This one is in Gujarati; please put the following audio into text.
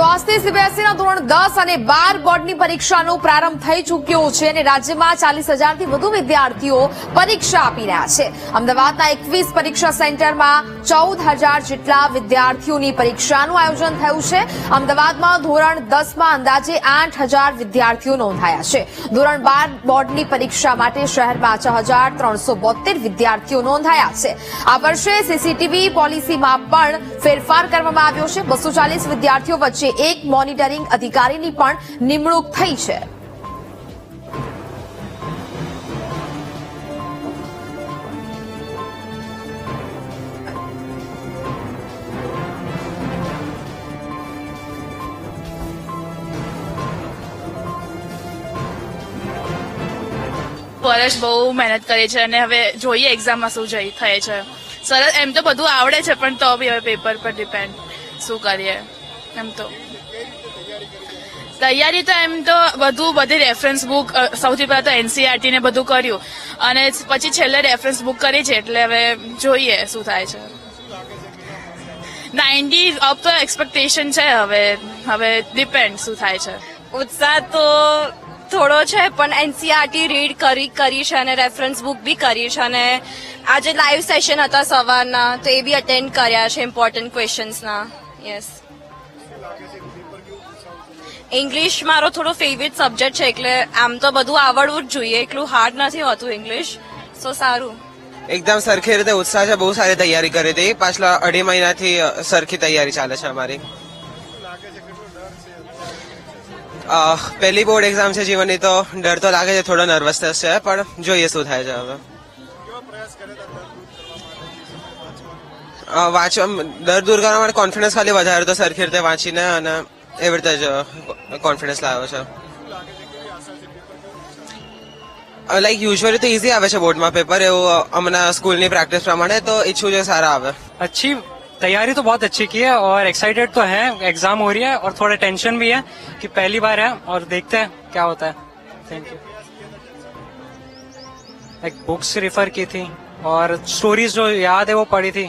તો આજથી સીબીએસઈના ધોરણ 10 અને 12 બોર્ડની પરીક્ષાનો પ્રારંભ થઈ ચૂક્યો છે અને રાજ્યમાં 40,000થી વધુ વિદ્યાર્થીઓ પરીક્ષા આપી રહ્યા છે. અમદાવાદના 21 પરીક્ષા સેન્ટરમાં 14,000 જેટલા વિદ્યાર્થીઓની પરીક્ષાનું આયોજન થયું છે. અમદાવાદમાં ધોરણ 10માં અંદાજે 8,000 વિદ્યાર્થીઓ નોંધાયા છે. ધોરણ 12 બોર્ડની પરીક્ષા માટે શહેરમાં 6,372 વિદ્યાર્થીઓ નોંધાયા છે. આ વર્ષે સીસીટીવી પોલિસીમાં પણ ફેરફાર કરવામાં આવ્યો છે. 240 વિદ્યાર્થીઓ વચ્ચે એક મોનિટરિંગ અધિકારીની પણ નિમણૂક થઈ છે. વર્ષ બહુ મહેનત કરી છે અને હવે જોઈએ એક્ઝામમાં શું થાય છે. સરસ એમ તો બધું આવડે છે પણ તો બી હવે પેપર પર ડિપેન્ડ શું કરીએ. એમ તો તૈયારી તો એમ તો બધી રેફરન્સ બુક સૌથી પહેલા તો એનસીઈઆરટી ને બધું કર્યું અને પછી છેલ્લે રેફરન્સ બુક કરી છે એટલે હવે જોઈએ શું થાય છે. 90 અપ તો એક્સપેક્ટેશન છે. હવે ડિપેન્ડ શું થાય છે. ઉત્સાહ તો થોડો છે પણ એનસીઈઆરટી રીડ કરી છે અને રેફરન્સ બુક બી કરી છે અને આજે લાઈવ સેશન હતા સવારના તો એ બી અટેન્ડ કર્યા છે ઇમ્પોર્ટન્ટ ક્વેશ્ચન્સના. યસ, ઇંગ્લિશ મારો થોડો ફેવરેટ સબ્જેક્ટ છે એટલે આમ તો બધું આવડવું જ જોઈએ. એટલું હાર્ડ નથી હોતું ઇંગ્લિશ, સો સારું. એકદમ સરખી રીતે ઉત્સાહ છે. બહુ સારી તૈયારી કરી હતી. પાછલા 2.5 મહિનાથી સરખી તૈયારી ચાલે છે અમારી. પહેલી બોર્ડ એક્ઝામ છે જીવનની તો ડર તો લાગે છે, થોડો નર્વસનેસ છે પણ જોઈએ શું થાય છે. હવે વાંચવા ડર દૂર કરવા માટે કોન્ફિડન્સ ખાલી વધારે તો સરખી રીતે વાંચીને અને એવી રીતે જ કોન્ફિડન્સ લાવ્યો છે. લાઈક યુઝ્યુઅલી તો ઇઝી આવે છે બોર્ડમાં પેપર, એવું હમણાં સ્કૂલની પ્રેક્ટિસ પ્રમાણે તો ઈચ્છું છે સારા આવે. अच्छी तैयारी तो बहुत अच्छी की है और एक्साइटेड तो है. एग्जाम हो रही है और थोड़ा टेंशन भी है कि पहली बार है और देखते हैं क्या होता है. Thank you. एक बुक्स रिफर की थी और स्टोरीज जो याद है वो पढ़ी थी.